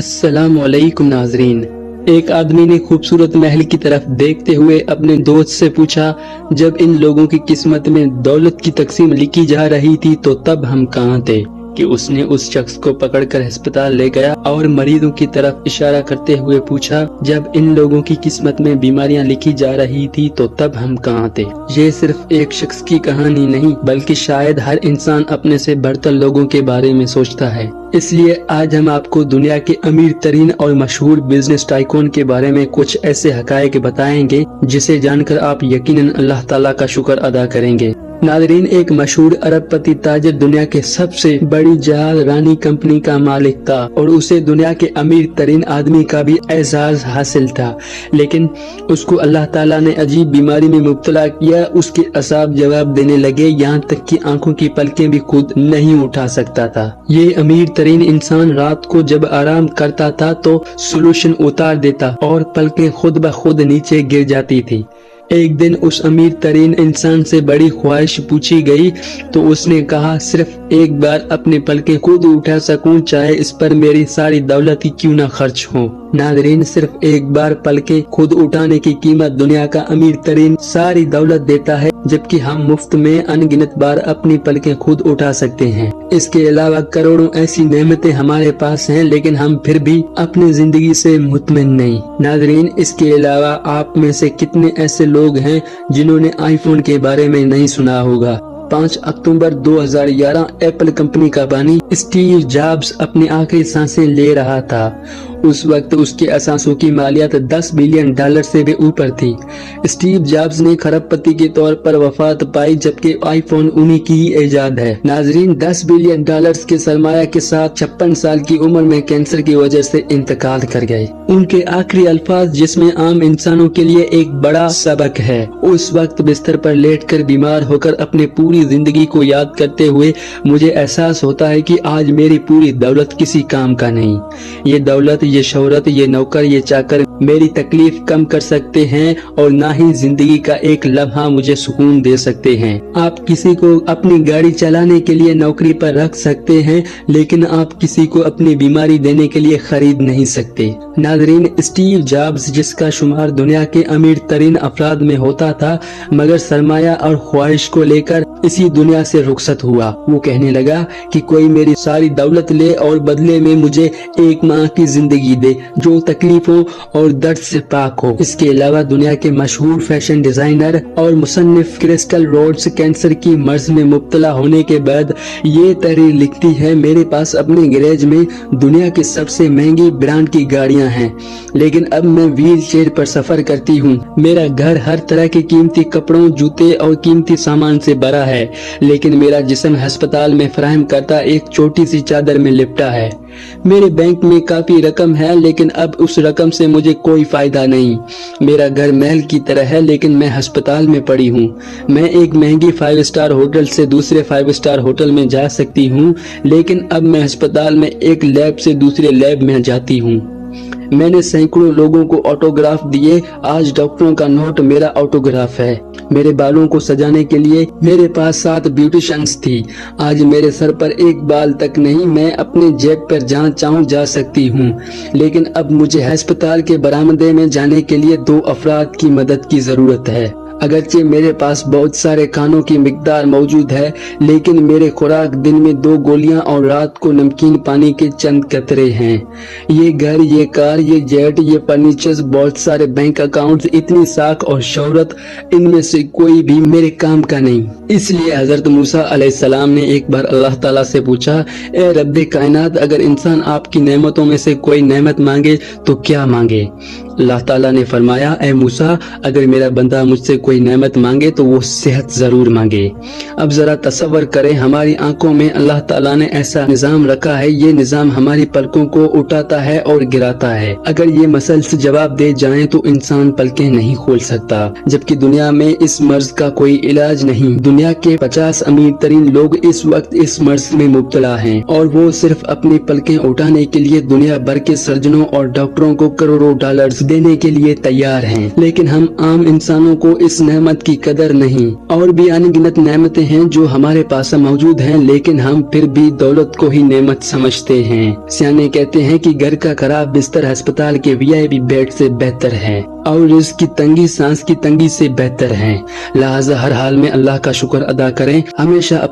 अस्सलाम वालेकुम नाजरीन। एक आदमी ने खूबसूरत महल की तरफ देखते हुए अपने दोस्त से पूछा, जब इन लोगों की किस्मत में दौलत की तकसीम लिखी जा रही थी तो तब हम कहाँ थे? कि उसने उस शख्स को पकड़कर अस्पताल ले गया और मरीजों की तरफ इशारा करते हुए पूछा, जब इन लोगों की किस्मत में बीमारियां लिखी जा रही थी तो तब हम कहाँ थे? ये सिर्फ एक शख्स की कहानी नहीं, बल्कि शायद हर इंसान अपने से बढ़कर लोगों के बारे में सोचता है। इसलिए आज हम आपको दुनिया के अमीर तरीन और मशहूर बिजनेस टाइकून के बारे में कुछ ऐसे हकायक बताएंगे जिसे जानकर आप यकीनन अल्लाह ताला का शुक्र अदा करेंगे। नादरीन, एक मशहूर अरबपति ताजिर दुनिया के सबसे बड़ी जहाज रानी कंपनी का मालिक था और उसे दुनिया के अमीर तरीन आदमी का भी एजाज हासिल था, लेकिन उसको अल्लाह ताला ने अजीब बीमारी में मुब्तला किया। उसके असाब जवाब देने लगे, यहाँ तक कि आंखों की पलकें भी खुद नहीं उठा सकता था। ये अमीर तरीन इंसान रात को जब आराम करता था तो सोल्यूशन उतार देता और पलकें खुद ब खुद नीचे गिर जाती थी। एक दिन उस अमीर तरीन इंसान से बड़ी ख्वाहिश पूछी गई तो उसने कहा, सिर्फ एक बार अपने पलकें खुद उठा सकूं, चाहे इस पर मेरी सारी दौलत ही क्यों ना खर्च हो। नादरीन, सिर्फ एक बार पलकें खुद उठाने की कीमत दुनिया का अमीर तरीन सारी दौलत देता है, जबकि हम मुफ्त में अनगिनत बार अपनी पलकें खुद उठा सकते हैं। इसके अलावा करोड़ों ऐसी नेमतें हमारे पास हैं, लेकिन हम फिर भी अपनी जिंदगी से मुतमिन नहीं। नादरीन, इसके अलावा आप में से कितने ऐसे लोग हैं जिन्होंने आईफोन के बारे में नहीं सुना होगा। 5 अक्टूबर 2011 एप्पल कंपनी का बानी स्टीव जॉब्स अपनी आखिरी सांसें ले रहा था। उस वक्त उसके असासों की मालियत $10 बिलियन से भी ऊपर थी। स्टीव जॉब्स ने खरबपति के तौर पर वफात पाई, जबकि आईफोन उन्हीं की ही इजाद है। नाजरीन, $10 बिलियन के सरमाया के साथ 56 साल की उम्र में कैंसर की वजह से इंतकाल कर गए। उनके आखिरी अल्फाज, जिसमें आम इंसानों के लिए एक बड़ा सबक है, उस वक्त बिस्तर पर लेटकर बीमार होकर अपने पूरी जिंदगी को याद करते हुए मुझे एहसास होता है कि आज मेरी पूरी दौलत किसी काम का नहीं। ये दौलत, ये शोहरत, ये नौकर, ये चाकर मेरी तकलीफ कम कर सकते हैं और ना ही जिंदगी का एक लम्हा मुझे सुकून दे सकते हैं। आप किसी को अपनी गाड़ी चलाने के लिए नौकरी पर रख सकते हैं, लेकिन आप किसी को अपनी बीमारी देने के लिए खरीद नहीं सकते। नादरीन, स्टीव जॉब्स, जिसका शुमार दुनिया के अमीर तरीन अफराद में होता था, मगर सरमाया और ख्वाहिश को लेकर इसी दुनिया से रुखसत हुआ। वो कहने लगा कि कोई मेरी सारी दौलत ले और बदले में मुझे एक माह की जिंदगी दे जो तकलीफों और दर्द से पाक हो। इसके अलावा दुनिया के मशहूर फैशन डिजाइनर और मुसन्निफ क्रिस्टल रोड्स कैंसर की मर्ज में मुब्तला होने के बाद ये तहरीर लिखती है, मेरे पास अपने गैरेज में दुनिया की सबसे महंगी ब्रांड की गाड़ियां हैं, लेकिन अब मैं व्हील चेयर पर सफर करती हूँ। मेरा घर हर तरह के कीमती कपड़ों, जूते और कीमती सामान से भरा है, लेकिन मेरा जिस्म अस्पताल में फराहम करता एक छोटी सी चादर में लिपटा है। मेरे बैंक में काफी रकम है, लेकिन अब उस रकम से मुझे कोई फायदा नहीं। मेरा घर महल की तरह है, लेकिन मैं अस्पताल में पड़ी हूँ। मैं एक महंगी 5 स्टार होटल से दूसरे 5 स्टार होटल में जा सकती हूँ, लेकिन अब मैं अस्पताल में एक लैब से दूसरे लैब में जाती हूँ। मैंने सैकड़ों लोगों को ऑटोग्राफ दिए, आज डॉक्टरों का नोट मेरा ऑटोग्राफ है। मेरे बालों को सजाने के लिए मेरे पास 7 ब्यूटिशियंस थी, आज मेरे सर पर एक बाल तक नहीं। मैं अपने जेब पर जहाँ चाहूँ जा सकती हूँ, लेकिन अब मुझे अस्पताल के बरामदे में जाने के लिए 2 अफराद की मदद की जरूरत है। अगरचे मेरे पास बहुत सारे खानों की मिकदार मौजूद है, लेकिन मेरे खुराक दिन में 2 गोलियां और रात को नमकीन पानी के चंद कतरे हैं। ये घर, ये कार, ये जेट, ये फर्नीचर्स, बहुत सारे बैंक अकाउंट्स, इतनी साख और शोहरत, इनमें से कोई भी मेरे काम का नहीं। इसलिए हजरत मूसा अलैहिस्सलाम ने एक बार अल्लाह ताला से पूछा, ए रब्बे कायनात, अगर इंसान आपकी नेमतों में से कोई नेमत मांगे तो क्या मांगे? अल्लाह ताला ने फरमाया, ए मूसा, अगर मेरा बंदा मुझसे कोई नेमत मांगे तो वो सेहत जरूर मांगे। अब जरा तसव्वुर करें, हमारी आंखों में अल्लाह ताला ने ऐसा निजाम रखा है, ये निजाम हमारी पलकों को उठाता है और गिराता है। अगर ये मसल्स जवाब दे जाएं तो इंसान पलकें नहीं खोल सकता, जबकि दुनिया में इस मर्ज का कोई इलाज नहीं। दुनिया के 50 अमीर तरीन लोग इस वक्त इस मर्ज में मुब्तला हैं और वो सिर्फ अपनी पलकें उठाने के लिए दुनिया भर के सर्जनों और डॉक्टरों को करोड़ों डॉलर्स तकलीफ देने के लिए तैयार हैं, लेकिन हम आम इंसानों को इस नेमत की कदर नहीं। और भी अनगिनत नेमतें हैं जो हमारे पास मौजूद हैं, लेकिन हम फिर भी दौलत को ही नेमत समझते हैं। सियाने कहते हैं कि घर का खराब बिस्तर अस्पताल के वीआईपी बेड से बेहतर है और रिज़्क की तंगी सांस की तंगी से बेहतर है। लिहाजा हर हाल में अल्लाह का शुक्र अदा करें, हमेशा अपने